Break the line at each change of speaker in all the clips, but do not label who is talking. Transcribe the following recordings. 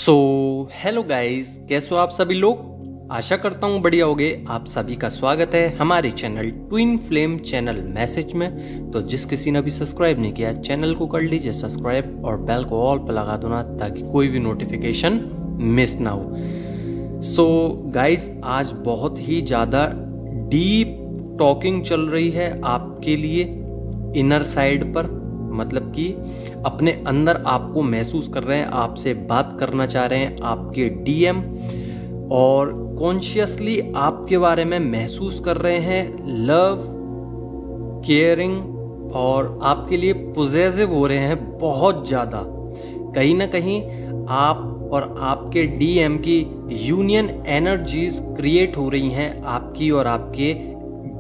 So hello guys, कैसे हो आप सभी लोग। आशा करता हूँ बढ़िया होगे। आप सभी का स्वागत है हमारे channel twin flame channel message में। तो जिस किसी ने भी सब्सक्राइब नहीं किया चैनल को कर लीजिए सब्सक्राइब और बेल को ऑल पर लगा दो ना, ताकि कोई भी नोटिफिकेशन मिस ना हो। सो गाइस, आज बहुत ही ज़्यादा डीप टॉकिंग चल रही है आपके लिए इनर साइड पर, मतलब कि अपने अंदर आपको महसूस कर रहे हैं, आपसे बात करना चाह रहे हैं आपके डीएम, और कॉन्शियसली आपके बारे में महसूस कर रहे हैं लव, केयरिंग, और आपके लिए पॉजिटिव हो रहे हैं बहुत ज़्यादा। कहीं ना कहीं आप और आपके डीएम की यूनियन एनर्जीज क्रिएट हो रही हैं। आपकी और आपके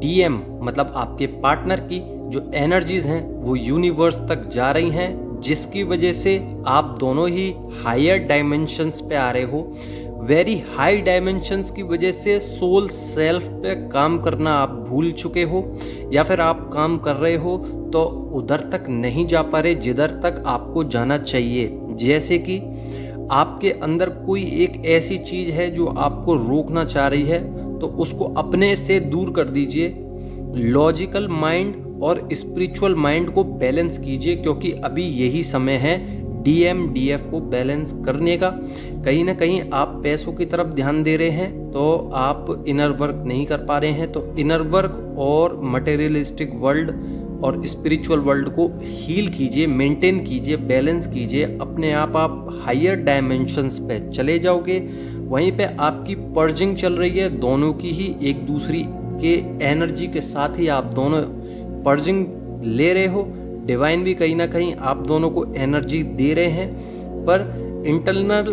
डीएम मतलब आपके पार्टनर की जो एनर्जीज हैं वो यूनिवर्स तक जा रही हैं, जिसकी वजह से आप दोनों ही हायर डायमेंशंस पे आ रहे हो। वेरी हाई डायमेंशंस की वजह से सोल सेल्फ पे काम करना आप भूल चुके हो, या फिर आप काम कर रहे हो तो उधर तक नहीं जा पा रहे जिधर तक आपको जाना चाहिए। जैसे कि आपके अंदर कोई एक ऐसी चीज है जो आपको रोकना चाह रही है, तो उसको अपने से दूर कर दीजिए। लॉजिकल माइंड और स्पिरिचुअल माइंड को बैलेंस कीजिए, क्योंकि अभी यही समय है डीएम डीएफ को बैलेंस करने का। कहीं ना कहीं आप पैसों की तरफ ध्यान दे रहे हैं तो आप इनर वर्क नहीं कर पा रहे हैं। तो इनर वर्क और मटेरियलिस्टिक वर्ल्ड और स्पिरिचुअल वर्ल्ड को हील कीजिए, मेंटेन कीजिए, बैलेंस कीजिए। अपने आप हायर डायमेंशंस पे चले जाओगे। वहीं पे आपकी पर्जिंग चल रही है, दोनों की ही एक दूसरी के एनर्जी के साथ ही आप दोनों पर्जिंग ले रहे हो। डिवाइन भी कहीं ना कहीं आप दोनों को एनर्जी दे रहे हैं, पर इंटरनल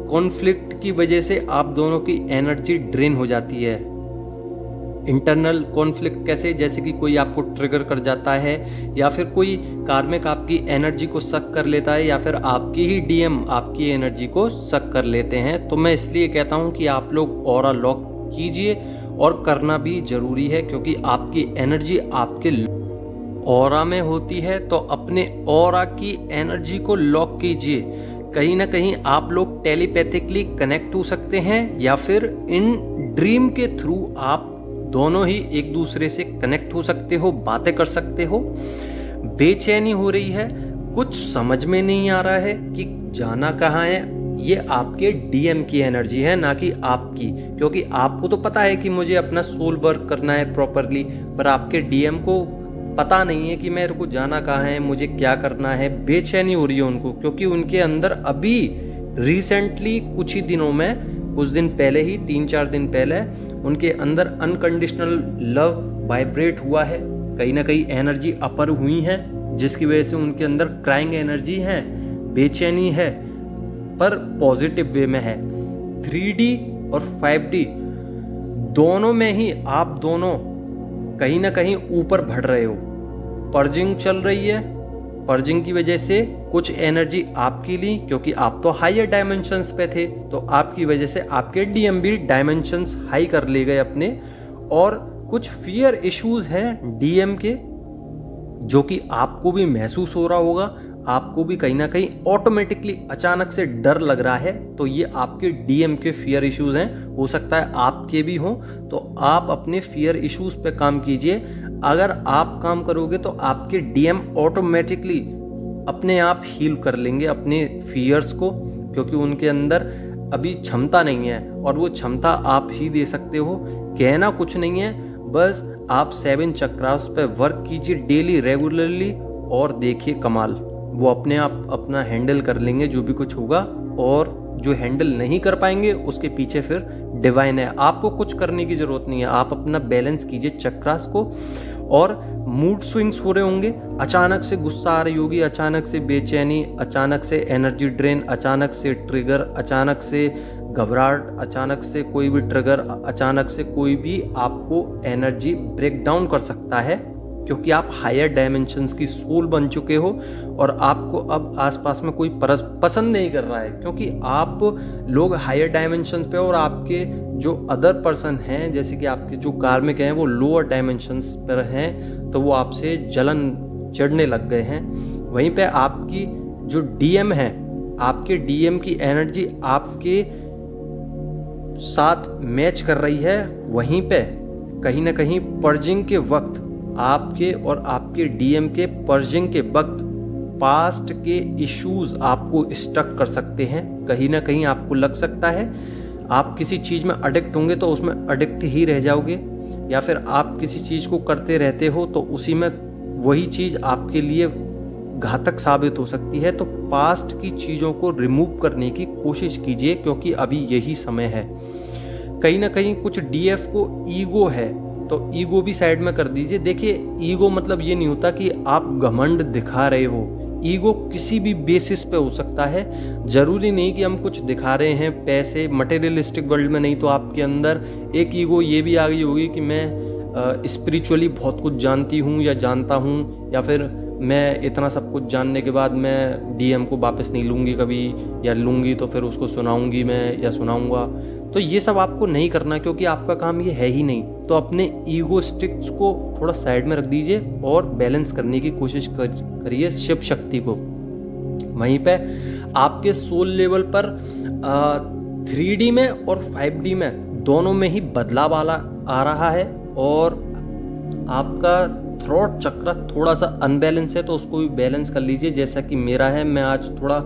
कॉन्फ्लिक्ट की वजह से आप दोनों की एनर्जी ड्रेन हो जाती है। इंटरनल कॉन्फ्लिक्ट कैसे? जैसे कि कोई आपको ट्रिगर कर जाता है, या फिर कोई कार्मिक आपकी एनर्जी को सक कर लेता है, या फिर आपकी ही डीएम आपकी एनर्जी को सक कर लेते हैं। तो मैं इसलिए कहता हूं कि आप लोग ऑरा लॉक कीजिए, और करना भी जरूरी है, क्योंकि आपकी एनर्जी आपके ऑरा में होती है। तो अपने ऑरा की एनर्जी को लॉक कीजिए। कहीं ना कहीं आप लोग टेलीपैथिकली कनेक्ट हो सकते हैं, या फिर इन ड्रीम के थ्रू आप दोनों ही एक दूसरे से कनेक्ट हो सकते हो, बातें कर सकते हो। बेचैनी हो रही है, कुछ समझ में नहीं आ रहा है कि जाना कहाँ है। ये आपके डीएम की एनर्जी है, ना कि आपकी, क्योंकि आपको तो पता है कि मुझे अपना सोल वर्क करना है प्रॉपरली, पर आपके डीएम को पता नहीं है कि मेरे को जाना कहाँ है, मुझे क्या करना है। बेचैनी हो रही है उनको, क्योंकि उनके अंदर अभी रिसेंटली कुछ ही दिनों में, कुछ दिन पहले ही, 3-4 दिन पहले उनके अंदर अनकंडीशनल लव वाइब्रेट हुआ है। कहीं ना कहीं एनर्जी अपर हुई है, जिसकी वजह से उनके अंदर क्राइंग एनर्जी है, बेचैनी है, पर पॉजिटिव वे में है। 3D और 5D दोनों में ही आप दोनों कहीं ना कहीं ऊपर बढ़ रहे हो। पर्जिंग चल रही है, पर्जिंग की वजह से कुछ एनर्जी आपकी ली, क्योंकि आप तो हायर डायमेंशंस पे थे, तो आपकी वजह से आपके डीएम भी डायमेंशंस हाई कर ले गए अपने। और कुछ फियर इश्यूज हैं डीएम के, जो कि आपको भी महसूस हो रहा होगा। आपको भी कहीं ना कहीं ऑटोमेटिकली अचानक से डर लग रहा है, तो ये आपके डीएम के फियर इश्यूज हैं। हो सकता है आपके भी हों, तो आप अपने फियर इश्यूज पे काम कीजिए। अगर आप काम करोगे तो आपके डीएम ऑटोमेटिकली अपने आप हील कर लेंगे अपने फियर्स को, क्योंकि उनके अंदर अभी क्षमता नहीं है, और वो क्षमता आप ही दे सकते हो। कहना कुछ नहीं है, बस आप 7 चक्रास पे वर्क कीजिए डेली रेगुलरली, और देखिए कमाल, वो अपने आप अपना हैंडल कर लेंगे जो भी कुछ होगा। और जो हैंडल नहीं कर पाएंगे उसके पीछे फिर डिवाइन है, आपको कुछ करने की जरूरत नहीं है। आप अपना बैलेंस कीजिए चक्रास को। और मूड स्विंग्स हो रहे होंगे, अचानक से गुस्सा आ रही होगी, अचानक से बेचैनी, अचानक से एनर्जी ड्रेन, अचानक से ट्रिगर, अचानक से घबराहट, अचानक से कोई भी ट्रिगर, अचानक से कोई भी आपको एनर्जी ब्रेक डाउन कर सकता है, क्योंकि आप हायर डायमेंशंस की सोल बन चुके हो। और आपको अब आसपास में कोई पसंद नहीं कर रहा है, क्योंकि आप लोग हायर डायमेंशंस पे, और आपके जो अदर पर्सन हैं, जैसे कि आपके जो कार्मिक हैं, वो लोअर डायमेंशंस पर हैं, तो वो आपसे जलन चढ़ने लग गए हैं। वहीं पे आपकी जो डीएम है आपके डीएम की एनर्जी आपके साथ मैच कर रही है, वहीं पे कहीं ना कहीं पर्जिंग के वक्त आपके और आपके डीएम के पर्जिंग के वक्त पास्ट के इश्यूज आपको स्टक कर सकते हैं। कहीं ना कहीं आपको लग सकता है आप किसी चीज़ में अडिक्ट होंगे तो उसमें अडिक्ट ही रह जाओगे, या फिर आप किसी चीज़ को करते रहते हो तो उसी में वही चीज़ आपके लिए घातक साबित हो सकती है। तो पास्ट की चीज़ों को रिमूव करने की कोशिश कीजिए, क्योंकि अभी यही समय है। कहीं ना कहीं कुछ डीएफ को ईगो है तो ईगो भी साइड में कर दीजिए। देखिए, ईगो मतलब ये नहीं होता कि आप घमंड दिखा रहे हो। ईगो किसी भी बेसिस पे हो सकता है, जरूरी नहीं कि हम कुछ दिखा रहे हैं पैसे मटेरियलिस्टिक वर्ल्ड में, नहीं तो आपके अंदर एक ईगो ये भी आ गई होगी कि मैं स्पिरिचुअली बहुत कुछ जानती हूँ या जानता हूँ, या फिर मैं इतना सब कुछ जानने के बाद मैं डीएम को वापस नहीं लूँगी कभी, या लूँगी तो फिर उसको सुनाऊँगी मैं या सुनाऊँगा। तो ये सब आपको नहीं करना, क्योंकि आपका काम ये है ही नहीं। तो अपने ईगोस्टिक्स को थोड़ा साइड में रख दीजिए और बैलेंस करने की कोशिश करिए शिव शक्ति को। वहीं पे आपके सोल लेवल पर 3D में और 5D में दोनों में ही बदलाव आ रहा है, और आपका थ्रोट चक्र थोड़ा सा अनबैलेंस है, तो उसको भी बैलेंस कर लीजिए जैसा कि मेरा है। मैं आज थोड़ा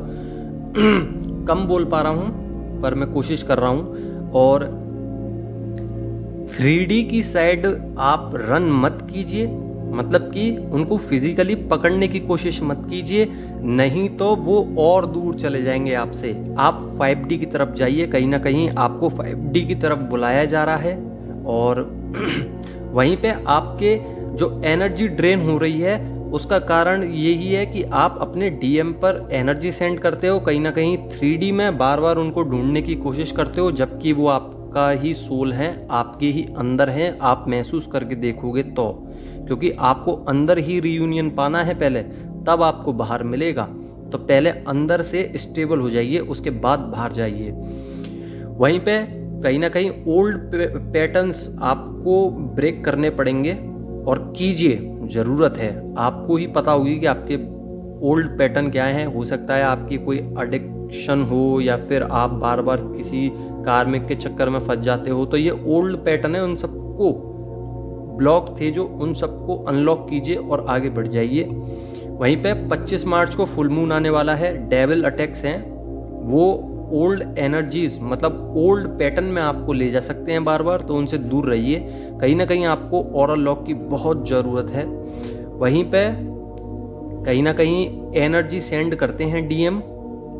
कम बोल पा रहा हूँ, पर मैं कोशिश कर रहा हूँ। और 3D की साइड आप रन मत कीजिए, मतलब कि उनको फिजिकली पकड़ने की कोशिश मत कीजिए, नहीं तो वो और दूर चले जाएंगे आपसे। आप 5D की तरफ जाइए, कहीं ना कहीं आपको 5D की तरफ बुलाया जा रहा है। और वहीं पे आपके जो एनर्जी ड्रेन हो रही है उसका कारण यही है कि आप अपने डीएम पर एनर्जी सेंड करते हो, कहीं ना कहीं 3D में बार बार उनको ढूंढने की कोशिश करते हो, जबकि वो आपका ही सोल है, आपके ही अंदर है। आप महसूस करके देखोगे तो, क्योंकि आपको अंदर ही रियूनियन पाना है पहले, तब आपको बाहर मिलेगा। तो पहले अंदर से स्टेबल हो जाइए, उसके बाद बाहर जाइए। वहीं पे कहीं ना कहीं ओल्ड पैटर्न्स आपको ब्रेक करने पड़ेंगे, और कीजिए, ज़रूरत है। आपको ही पता होगी कि आपके ओल्ड पैटर्न क्या है। हो सकता है आपकी कोई एडिक्शन हो, या फिर आप बार बार किसी कार्मिक के चक्कर में फंस जाते हो, तो ये ओल्ड पैटर्न है। उन सबको ब्लॉक थे जो, उन सबको अनलॉक कीजिए और आगे बढ़ जाइए। वहीं पे 25 मार्च को फुल मून आने वाला है। डेविल अटैक्स हैं, वो ओल्ड एनर्जीज मतलब ओल्ड पैटर्न में आपको ले जा सकते हैं बार बार, तो उनसे दूर रहिए। कहीं ना कहीं आपको ऑरल लॉक की बहुत ज़रूरत है। वहीं पे कहीं ना कहीं एनर्जी सेंड करते हैं डीएम,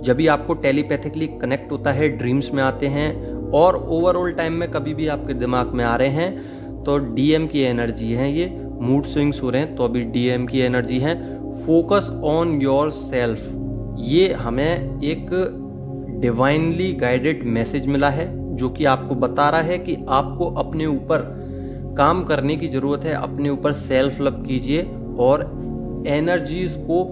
जब भी आपको टेलीपैथिकली कनेक्ट होता है, ड्रीम्स में आते हैं, और ओवरऑल टाइम में कभी भी आपके दिमाग में आ रहे हैं, तो डीएम की एनर्जी है। ये मूड स्विंग्स हो रहे हैं तो अभी डीएम की एनर्जी है। फोकस ऑन योर सेल्फ, ये हमें एक डिवाइनली गाइडेड मैसेज मिला है, जो कि आपको बता रहा है कि आपको अपने ऊपर काम करने की ज़रूरत है। अपने ऊपर सेल्फ लव कीजिए और एनर्जीज को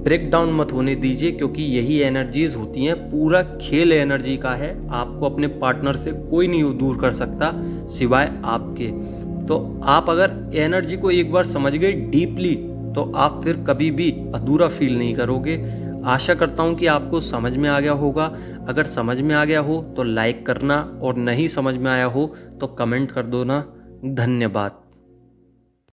ब्रेक डाउन मत होने दीजिए, क्योंकि यही एनर्जीज होती हैं। पूरा खेल एनर्जी का है, आपको अपने पार्टनर से कोई नहीं दूर कर सकता सिवाय आपके। तो आप अगर एनर्जी को एक बार समझ गए डीपली, तो आप फिर कभी भी अधूरा फील नहीं करोगे। आशा करता हूँ कि आपको समझ में आ गया होगा। अगर समझ में आ गया हो तो लाइक करना, और नहीं समझ में आया हो तो कमेंट कर दो ना। धन्यवाद।